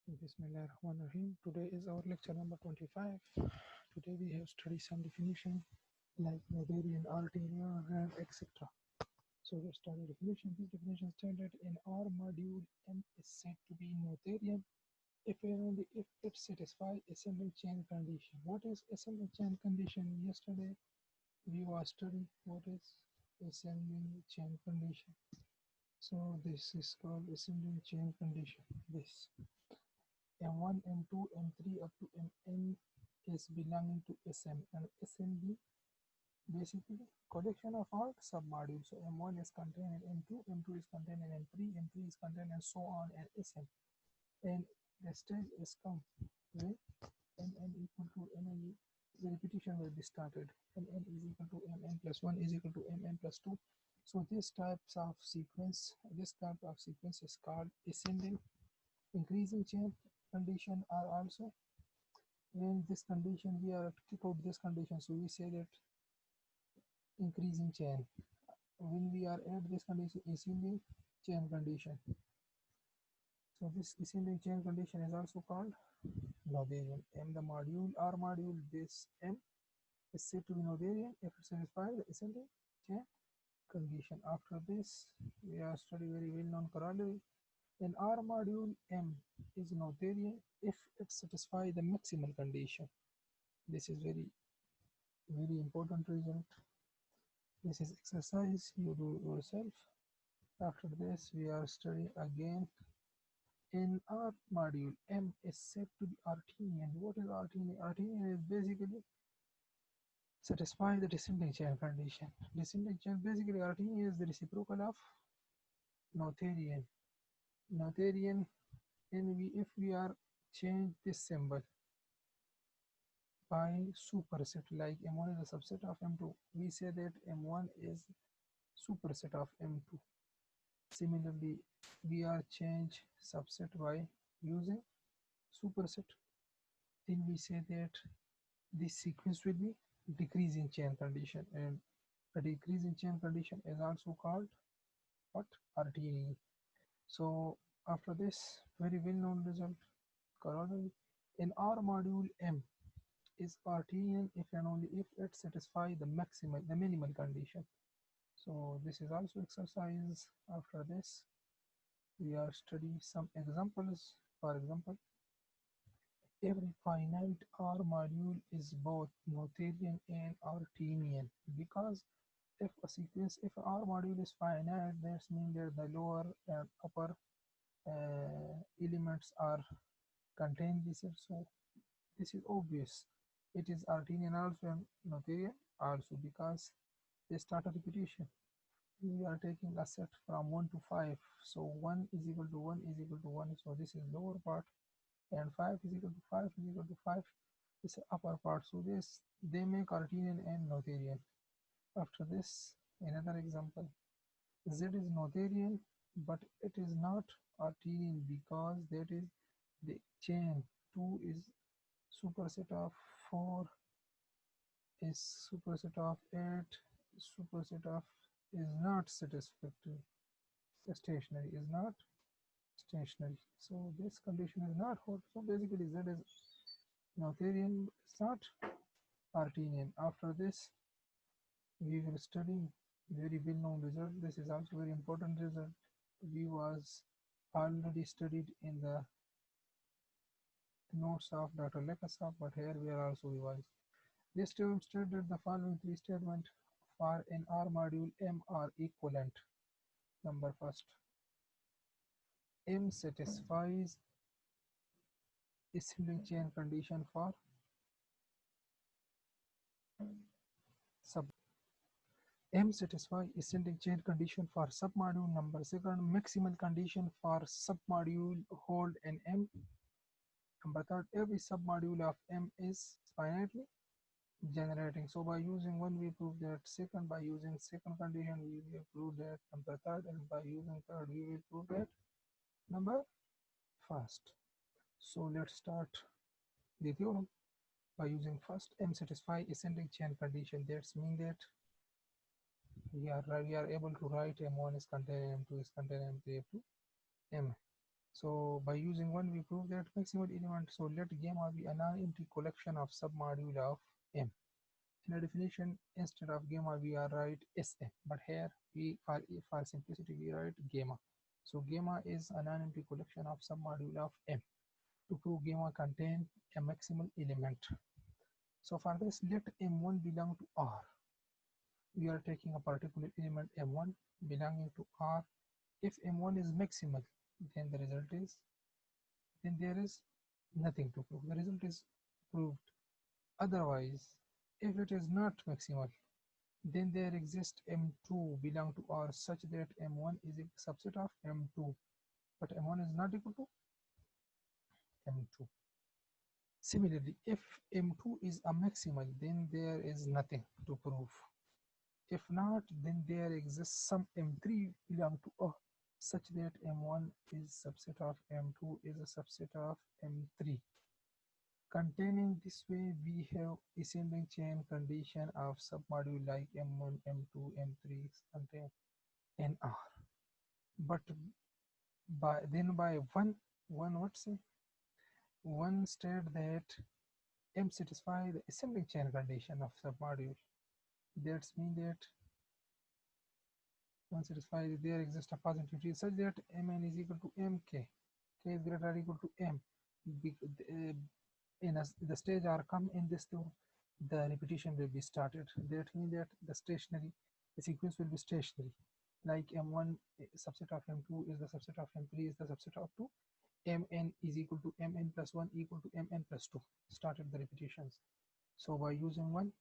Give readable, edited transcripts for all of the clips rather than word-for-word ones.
Bismillahirrahmanirrahim. Today is our lecture number 25. Today we have studied some definition like Noetherian, Arterian, and etc. So let's start the definition. This definition stated in our module M is said to be Noetherian if and only if it satisfies ascending chain condition. What is ascending chain condition? Yesterday we were studying what is ascending chain condition. So this is called ascending chain condition. This M1, M2, M3 up to Mn is belonging to Sm, and Sm basically collection of all submodules. So M1 is contained in M2, M2 is contained in M3, M3 is contained and so on and Sm. And the stage is come when Mn equal to Mn, the repetition will be started. Mn is equal to Mn plus 1 is equal to Mn plus 2. So this type of sequence is called ascending. Increasing chain condition are also in this condition. We are to keep out this condition, so we say that increasing chain. When we are at this condition, ascending chain condition. So this ascending chain condition is also called Noetherian. M the module R module, this M is said to be Noetherian if it satisfies the ascending chain condition. After this, we are studying very well known corollary. In R module, M is Noetherian if it satisfies the maximal condition. This is very important result. This is exercise you do yourself. After this, we are studying again. In our module, M is said to be Artinian. What is Artinian? Artinian is basically satisfy the descending chain condition. Descending chain, basically Artinian is the reciprocal of Noetherian. Noetherian, if we are change this symbol by superset, like M1 is a subset of M2, we say that M1 is superset of M2. Similarly, we are change subset by using superset. Then we say that this sequence will be decreasing chain condition, and a decreasing chain condition is also called what? Artinian. So after this, very well known result, corollary. In our module, M is Artinian if and only if it satisfies the minimal condition. So this is also exercise. After this, we are studying some examples. For example, every finite R module is both Noetherian and Artinian, because if R module is finite, that means that the lower and upper elements are contained this. So this is obvious. It is Artinian also and Noetherian also, because they start a repetition. We are taking a set from 1 to 5. So 1 is equal to 1 is equal to 1. So this is lower part, and 5 is equal to 5 is equal to 5. This is upper part. So this they make Artinian and Noetherian. After this, another example. Z is Noetherian, but it is not Artinian because that is the chain. 2 is superset of 4 is superset of 8, superset of is not satisfactory. Stationary is not stationary. So this condition is not hot. So basically Z is Noetherian, it's not Artinian. After this, we will study very well known result. This is also very important result. We was already studied in the notes of Dr. Lekasov, but here we are also revised. This term stated the following three statements for in R module M are equivalent. Number first, M satisfies ascending chain condition for sub. M satisfies ascending chain condition for submodule. Number second, maximal condition for submodule hold in M. Number third, every submodule of M is finitely generating. So by using one we prove that. Second, by using second condition we will prove that. Number third, and by using third we will prove that. Number first. So let's start the theorem. By using first, M satisfy ascending chain condition. That's mean that we are able to write M1 is contained, M2 is contained, M3 up to M. So by using one, we prove that maximal element. So let gamma be a non-empty collection of submodule of M. In a definition, instead of gamma, we are write Sm. But here, for simplicity, we write gamma. So gamma is a non-empty collection of submodule of M. To prove gamma contain a maximal element. So for this, let M1 belong to R. We are taking a particular element M1 belonging to R. If M1 is maximal, then the result is then there is nothing to prove. The result is proved. Otherwise, if it is not maximal, then there exists M2 belong to R such that M1 is a subset of M2, but M1 is not equal to M2. Similarly, if M2 is a maximal, then there is nothing to prove. If not, then there exists some M3 belong to R such that M1 is subset of M2 is a subset of M3. Containing this way, we have ascending chain condition of submodule like M1, M2, M3 contain NR. But by one what say one state that M satisfy the ascending chain condition of submodule. That means that one satisfies there exists a positivity such that Mn is equal to Mk. K is greater or equal to M. In the stage R come in this theorem, the repetition will be started. That means that the sequence will be stationary. Like M1 subset of M2 is the subset of M3 is the subset of 2. Mn is equal to Mn plus 1 equal to Mn plus 2. Started the repetitions. So by using 1,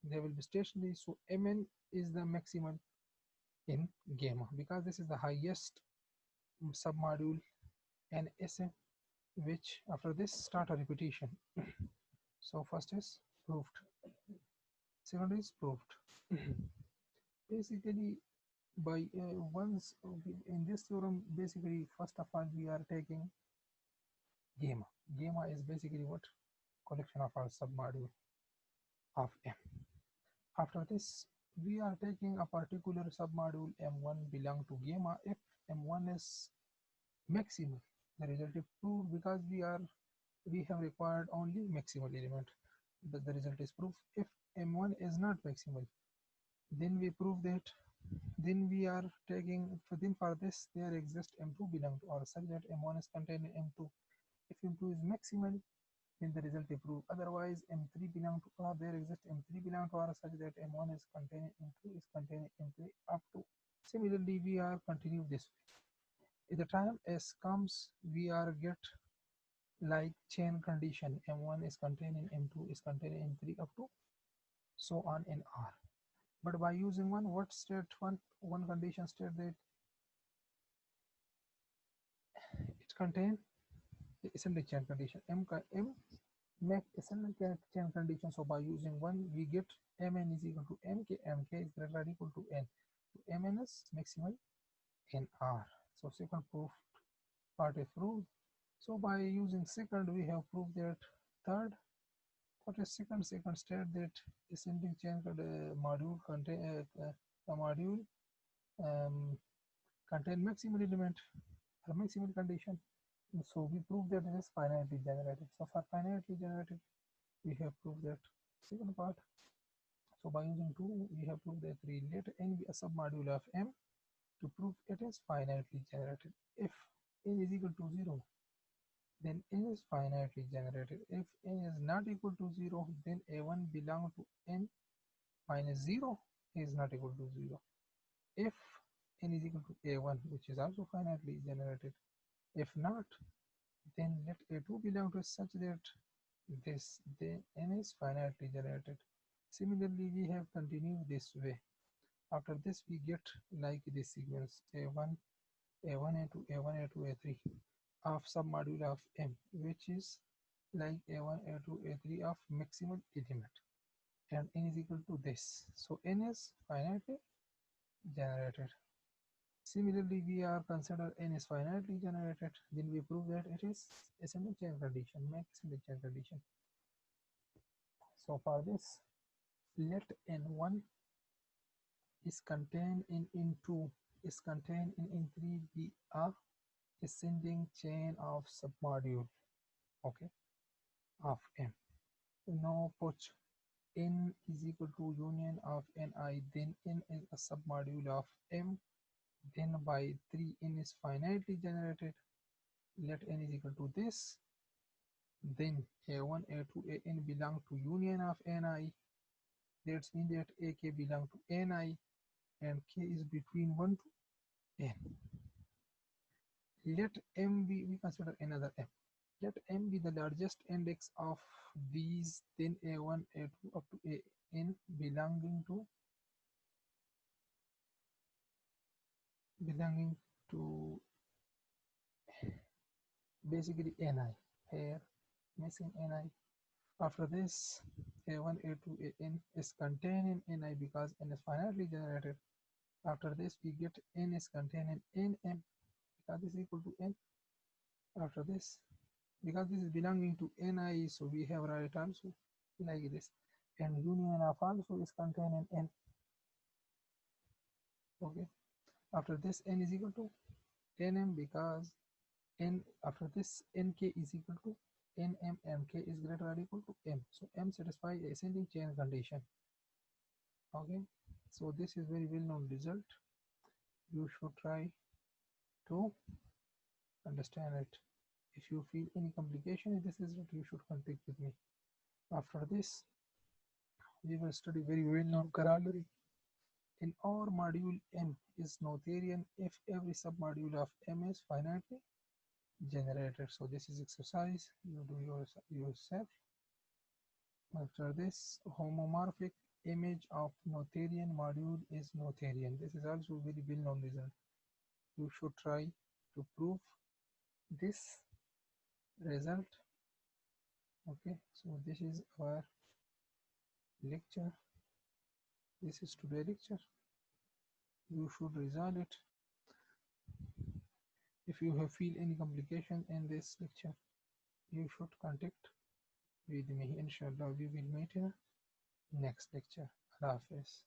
they will be stationary. So Mn is the maximum in gamma because this is the highest submodule and Sm, which after this start a repetition. So first is proved, second is proved. Basically, by once in this theorem, basically first of all we are taking gamma. Gamma is basically what collection of our submodule of M. After this, we are taking a particular submodule M1 belong to gamma if M1 is maximal. The result is proved because we have required only maximal element. The result is proof. If M1 is not maximal, then we prove that then we are taking for this there exists M2 belong to R such that M1 is contained in M2. If M2 is maximal, then the result is proved. Otherwise, M3 belong to R, there exists M3 belong to R such that M1 is contained in M2 is contained in M3 up to. Similarly, we are continue this way. At the time S comes, we are get like chain condition M1 is contained in M2 is contained in M3 up to so on in R. But by using what state one condition state that it contain the ascending chain condition M make ascending chain condition. So by using one, we get Mn is equal to Mk. Mk is greater or equal to N. So Mn is maximal in R. So second proof part is proved. So by using second, we have proved that third. What is second? Second state that ascending chain module contain the module um, contain maximal element or maximal condition. So we prove that it is finitely generated. So for finitely generated, we have proved that second part. So by using 2, we have proved that we let n be a submodule of M to prove it is finitely generated. If n is equal to 0, then n is finitely generated. If n is not equal to 0, then a1 belong to n minus 0 is not equal to 0. If n is equal to a1, which is also finitely generated. If not, then let a2 belong to such that then n is finitely generated. Similarly, we have continued this way. After this, we get like this sequence a1, a1, a2, a1, a2, a3 of submodule of M, which is like a1, a2, a3 of maximal element, and n is equal to this. So n is finitely generated. Similarly, we are consider n is finitely generated, then we prove that it is ascending chain condition, make ascending chain condition. So for this, let n1 is contained in n2 is contained in n3 be a ascending chain of submodule, okay, of M. Now put n is equal to union of ni, then n is a submodule of M, then by 3 n is finitely generated. Let n is equal to this, then a1 a2 an belong to union of ni. That means that ak belong to ni and k is between 1 to n. Let m be, we consider another m. Let m be the largest index of these, then a1 a2 up to an belonging to basically ni. Here missing ni. After this, a1 a2 an is contained in ni because n is finitely generated. After this, we get n is contained in nm because this is equal to n. After this, because this is belonging to ni, so we have write also like this, and union of also is contained in n. Okay, after this n is equal to nm because n, after this nk is equal to nm and k is greater or equal to m, so m satisfies ascending chain condition. Okay, so this is very well known result. You should try to understand it. If you feel any complication in this result, you should contact with me. After this, we will study very well known corollary. In our module, M is Noetherian if every submodule of M is finitely generated. So this is exercise, you do yourself. After this, homomorphic image of Noetherian module is Noetherian. This is also very well known result. You should try to prove this result. Okay, so this is our lecture. This is today's lecture. You should resolve it. If you have feel any complication in this lecture, you should contact with me. Inshallah, we will meet in next lecture. Allah Hafiz.